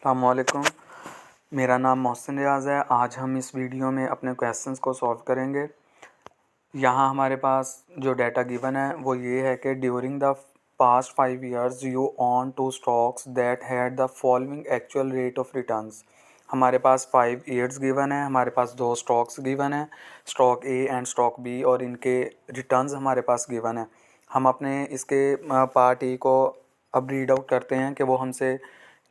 अस्सलामुअलैकुम। मेरा नाम मोहसिन रियाज़ है। आज हम इस वीडियो में अपने क्वेश्चंस को सॉल्व करेंगे। यहाँ हमारे पास जो डाटा गिवन है वो ये है कि during the past 5 years you own two stocks that had the following actual rate of returns. हमारे पास 5 ईयर्स गिवन है, हमारे पास 2 स्टॉक्स गिवन है, stock A and stock B, और इनके रिटर्न्स हमारे पास गिवन है। हम अपने इसके पार्ट ए को अब रीड आउट करते हैं कि वो हमसे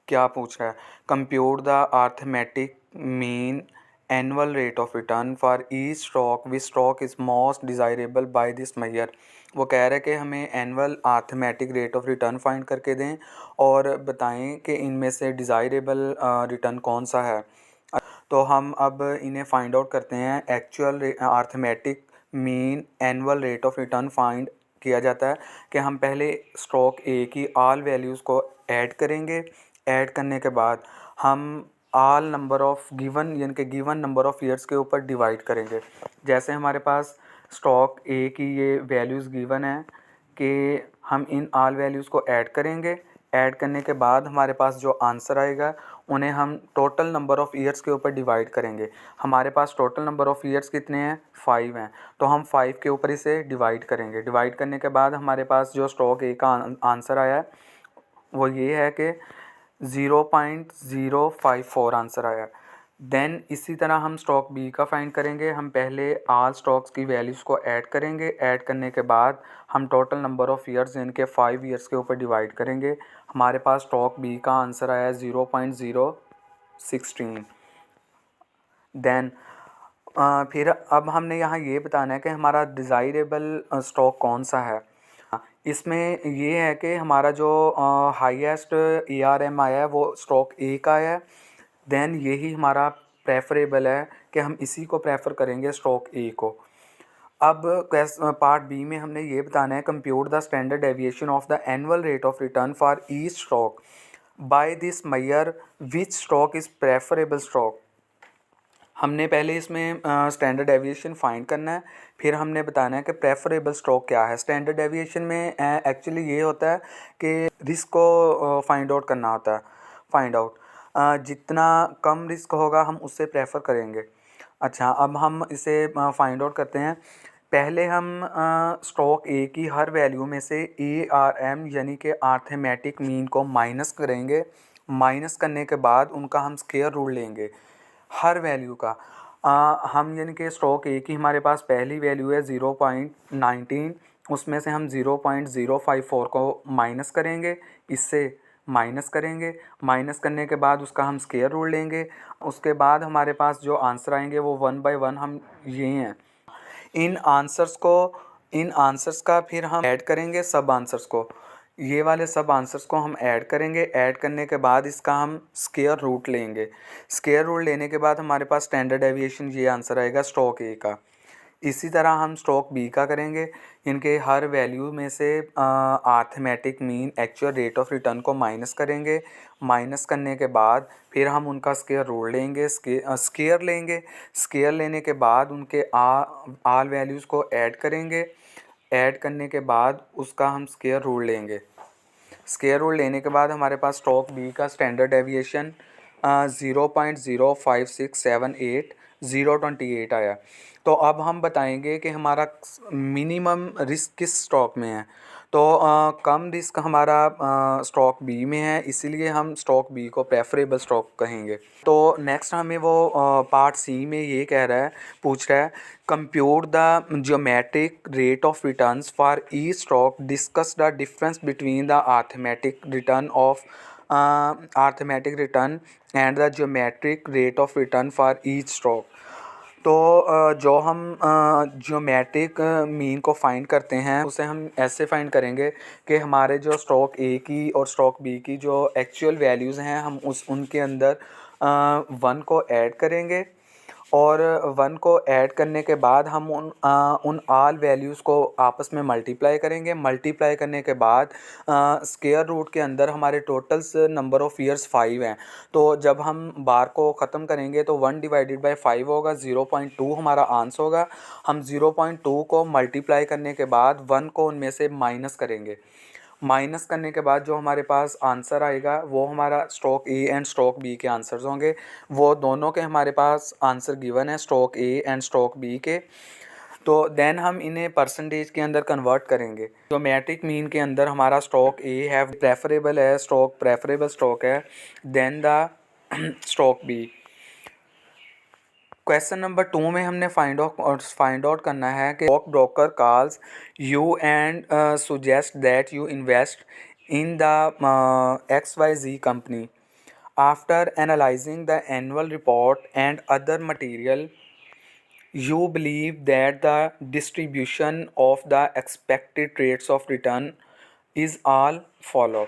क्या पूछ रहा है। Compute the arithmetic mean annual rate of return for each stock which stock is most desirable by this measure. वो कह रहे हैं कि हमें annual arithmetic rate of return find करके दें और बताएं कि इनमें से डिज़ायरेबल रिटर्न कौन सा है। तो हम अब इन्हें फाइंड आउट करते हैं। Actual arithmetic mean annual rate of return find किया जाता है कि हम पहले स्टॉक ए की ऑल वैल्यूज़ को ऐड करेंगे। ऐड करने के बाद हम ऑल नंबर ऑफ़ गिवन यानी कि गिवन नंबर ऑफ़ ईयर्स के ऊपर डिवाइड करेंगे। जैसे हमारे पास स्टॉक ए की ये वैल्यूज़ गिवन है कि हम इन ऑल वैल्यूज़ को ऐड करेंगे। ऐड करने के बाद हमारे पास जो आंसर आएगा उन्हें हम टोटल नंबर ऑफ़ ईयर्स के ऊपर डिवाइड करेंगे। हमारे पास टोटल नंबर ऑफ़ ईयर्स कितने हैं? 5 हैं, तो हम 5 के ऊपर इसे डिवाइड करेंगे। डिवाइड करने के बाद हमारे पास जो स्टॉक ए का आंसर आया है वो ये है कि 0.054 आंसर आया। देन इसी तरह हम स्टॉक बी का फाइंड करेंगे। हम पहले ऑल स्टॉक्स की वैल्यूज़ को ऐड करेंगे। ऐड करने के बाद हम टोटल नंबर ऑफ़ ईयर्स इनके 5 ईयर्स के ऊपर डिवाइड करेंगे। हमारे पास स्टॉक बी का आंसर आया 0.016। देन फिर अब हमने यहाँ ये बताना है कि हमारा डिज़ायरेबल स्टॉक कौन सा है। इसमें ये है कि हमारा जो हाईएस्ट ARM आया है वो स्टॉक ए का आया है। देन यही हमारा प्रेफरेबल है कि हम इसी को प्रेफर करेंगे, स्टॉक ए को। अब पार्ट बी में हमने ये बताना है compute the standard deviation of the annual rate of return for each stock by this measure which stock is preferable stock. हमने पहले इसमें स्टैंडर्ड डेविएशन फाइंड करना है, फिर हमने बताना है कि प्रेफरेबल स्टॉक क्या है। स्टैंडर्ड डेविएशन में एक्चुअली ये होता है कि रिस्क को फाइंड आउट करना होता है। फाइंड आउट जितना कम रिस्क होगा हम उससे प्रेफर करेंगे। अच्छा, अब हम इसे फाइंड आउट करते हैं। पहले हम स्टॉक ए की हर वैल्यू में से ARM यानी कि अर्थमेटिक मीन को माइनस करेंगे। माइनस करने के बाद उनका हम स्क्वायर रूट लेंगे हर वैल्यू का। हम यानी कि स्टॉक ए की हमारे पास पहली वैल्यू है 0.19, उसमें से हम 0.054 को माइनस करेंगे, इससे माइनस करेंगे। माइनस करने के बाद उसका हम स्क्वायर रूट लेंगे। उसके बाद हमारे पास जो आंसर आएंगे वो 1 बाय 1 हम ये हैं। इन आंसर्स का फिर हम ऐड करेंगे सब आंसर्स को। ये वाले सब आंसर्स को हम ऐड करेंगे। ऐड करने के बाद इसका हम स्क्वायर रूट लेंगे। स्क्वायर रूट लेने के बाद हमारे पास स्टैंडर्ड डेविएशन ये आंसर आएगा स्टॉक ए का। इसी तरह हम स्टॉक बी का करेंगे। इनके हर वैल्यू में से arithmetic mean actual rate of return को माइनस करेंगे। माइनस करने के बाद फिर हम उनका स्क्वायर रूट लेंगे, स्क्वायर लेंगे। स्क्वायर लेने के बाद उनके आल वैल्यूज़ को ऐड करेंगे। ऐड करने के बाद उसका हम स्क्वायर रूट लेंगे। स्क्वायर रूट लेने के बाद हमारे पास स्टॉक बी का स्टैंडर्ड डेविएशन 0.05678 आया। तो अब हम बताएंगे कि हमारा मिनिमम रिस्क किस स्टॉक में है। तो कम रिस्क हमारा स्टॉक बी में है, इसीलिए हम स्टॉक बी को प्रेफरेबल स्टॉक कहेंगे। तो नेक्स्ट हमें वो पार्ट सी में ये कह रहा है, पूछ रहा है compute the geometric rate of returns for each stock, discuss the difference between the arithmetic return of arithmetic return and the geometric rate of return for each stock. तो जो हम ज्योमेट्रिक मीन को फाइंड करते हैं उसे हम ऐसे find करेंगे कि हमारे जो स्टॉक ए की और स्टॉक बी की जो एक्चुअल वैल्यूज़ हैं हम उनके अंदर 1 को ऐड करेंगे, और 1 को ऐड करने के बाद हम उन आल वैल्यूज़ को आपस में मल्टीप्लाई करेंगे। मल्टीप्लाई करने के बाद स्क्वायर रूट के अंदर हमारे टोटल्स नंबर ऑफ़ ईयर्स 5 हैं। तो जब हम बार को ख़त्म करेंगे तो 1 डिवाइडेड बाई 5 होगा, 0.2 हमारा आंसर होगा। हम 0.2 को मल्टीप्लाई करने के बाद 1 को उनमें से माइनस करेंगे। माइनस करने के बाद जो हमारे पास आंसर आएगा वो हमारा stock A and stock B के आंसर्स होंगे। वो दोनों के हमारे पास आंसर गिवन है, stock A and stock B के। तो देन हम इन्हें परसेंटेज के अंदर कन्वर्ट करेंगे। ज्योमेट्रिक मीन के अंदर हमारा स्टॉक ए है प्रेफरेबल है, स्टॉक प्रेफरेबल स्टॉक है then the stock B. Question number 2 में हमने फाइंड आउट करना है कि stock broker calls you and suggest that you invest in the XYZ company. After analysing the annual report and other material, you believe that the distribution of the expected rates of return is all follow.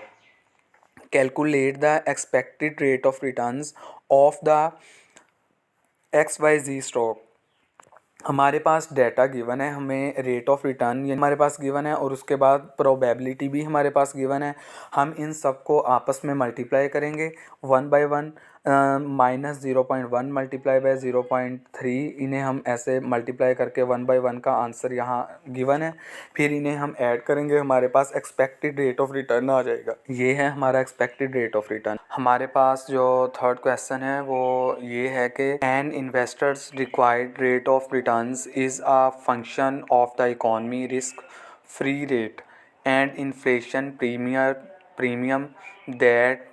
Calculate the expected rate of returns of the XYZ stock। हमारे पास data given है, हमें rate of return ये हमारे पास given है और उसके बाद probability भी हमारे पास गिवन है। हम इन सब को आपस में मल्टीप्लाई करेंगे 1/1 -0.1 मल्टीप्लाई बाय 0.3, इन्हें हम ऐसे मल्टीप्लाई करके 1/1 का आंसर यहाँ गिवन है। फिर इन्हें हम ऐड करेंगे, हमारे पास एक्सपेक्टेड रेट ऑफ रिटर्न आ जाएगा। ये है हमारा एक्सपेक्टेड रेट ऑफ रिटर्न। हमारे पास जो थर्ड क्वेश्चन है वो ये है कि an investors required rate of returns is a function of the economy risk free rate and inflation premium that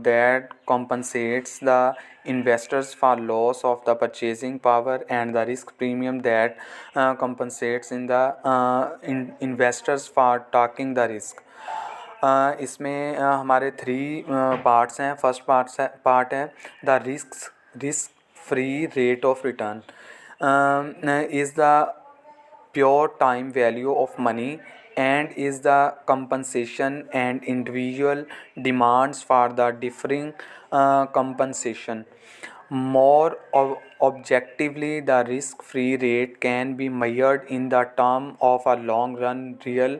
that compensates the investors for loss of the purchasing power and the risk premium that compensates in the investors for taking the risk। इसमें हमारे 3 parts हैं। First part है the risk free rate of return is the pure time value of money and is the compensation and individual demands for the differing compensation. More objectively, the risk free rate can be measured in the term of a long run real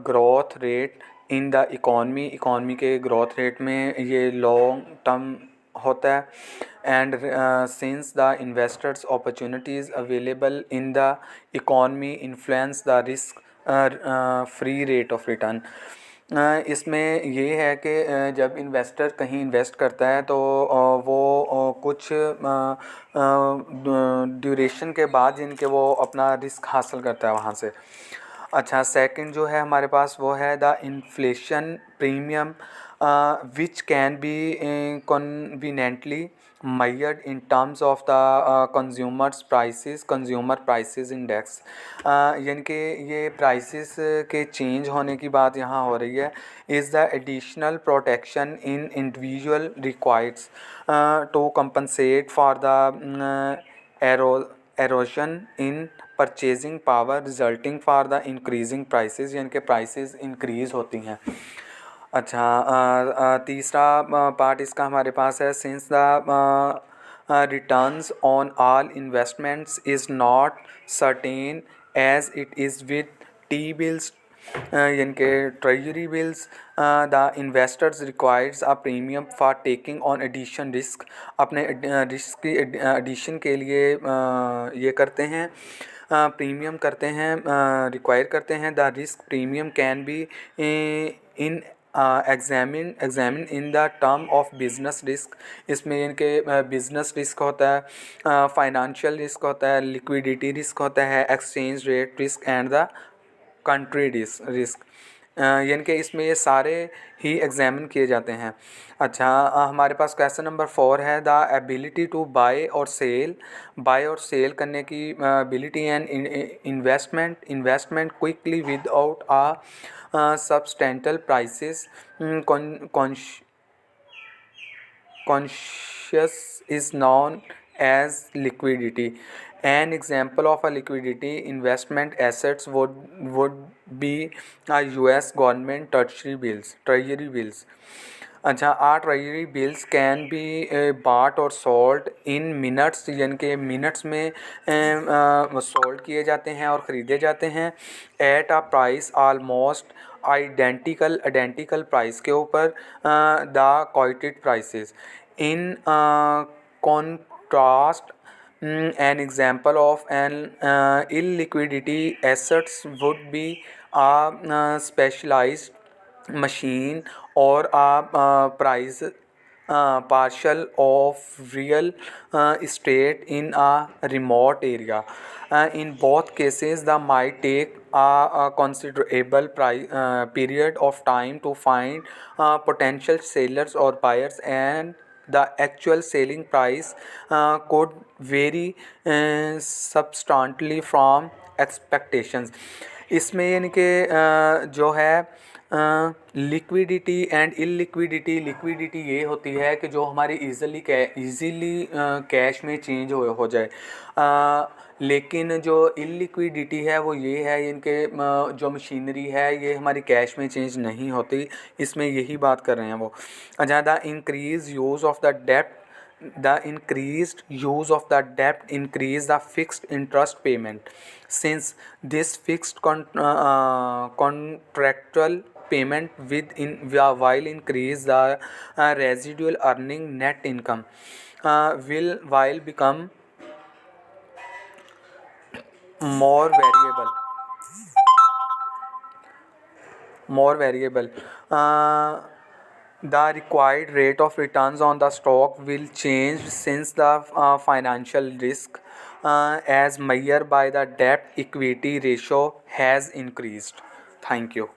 growth rate in the economy के growth rate में ये long term होता है। And since the investors opportunities available in the economy influence the risk free rate of return. इसमें ये है कि जब इन्वेस्टर कहीं इन्वेस्ट करता है तो वो कुछ ड्यूरेशन के बाद जिनके वो अपना रिस्क हासिल करता है वहाँ से। अच्छा, सेकंड जो है हमारे पास वो है the inflation premium which can be conveniently measured in terms of the consumer prices index। यानी कि ये प्राइसेस के चेंज होने की बात यहाँ हो रही है। Is the additional protection in individual requires to compensate for the erosion in purchasing power resulting for the increasing prices, यानी कि प्राइसेस इंक्रीज़ होती हैं। अच्छा, तीसरा पार्ट इसका हमारे पास है since the returns on all investments is not certain as it is with T bills यानी कि treasury bills, the investors requires a premium for taking on addition risk. अपने रिस्क की एडिशन के लिए ये करते हैं, प्रीमियम करते हैं, रिक्वायर करते हैं। The risk premium can be in examine in the term of business risk. इसमें इनके बिजनेस रिस्क होता है, फाइनेंशियल रिस्क होता है, लिक्विडिटी रिस्क होता है, exchange rate risk and the country risk, यानी कि इसमें ये सारे ही एग्जामिन किए जाते हैं। अच्छा, हमारे पास क्वेश्चन नंबर 4 है द एबिलिटी टू बाय और सेल करने की ability and investment quickly without a substantial prices conscious is known as liquidity। An example of a liquidity investment assets would be a US government treasury bills। अच्छा, our treasury bills can be bought or sold in minutes, यानी कि minutes में sold किए जाते हैं और ख़रीदे जाते हैं at a price almost identical price के ऊपर the quoted prices. In contrast an example of an illiquidity assets would be a specialized machine or a price partial of real estate in a remote area. In both cases, the might take a considerable period of time to find potential sellers or buyers, and the actual selling price could vary substantially from expectations. इसमें यानी कि जो है liquidity and illiquidity, liquidity ये होती है कि जो हमारी इजीली कैश में चेंज हो जाए, लेकिन जो इलिक्विडिटी है वो ये है इनके जो मशीनरी है ये हमारी कैश में चेंज नहीं होती, इसमें यही बात कर रहे हैं वो। ज़्यादा इंक्रीज यूज़ ऑफ द डेप्ट, the increased use of the debt increase the fixed interest payment, since this fixed contractual payment while increase the residual earning net income will while become more variable the required rate of returns on the stock will change, since the financial risk as measured by the debt equity ratio has increased. Thank you.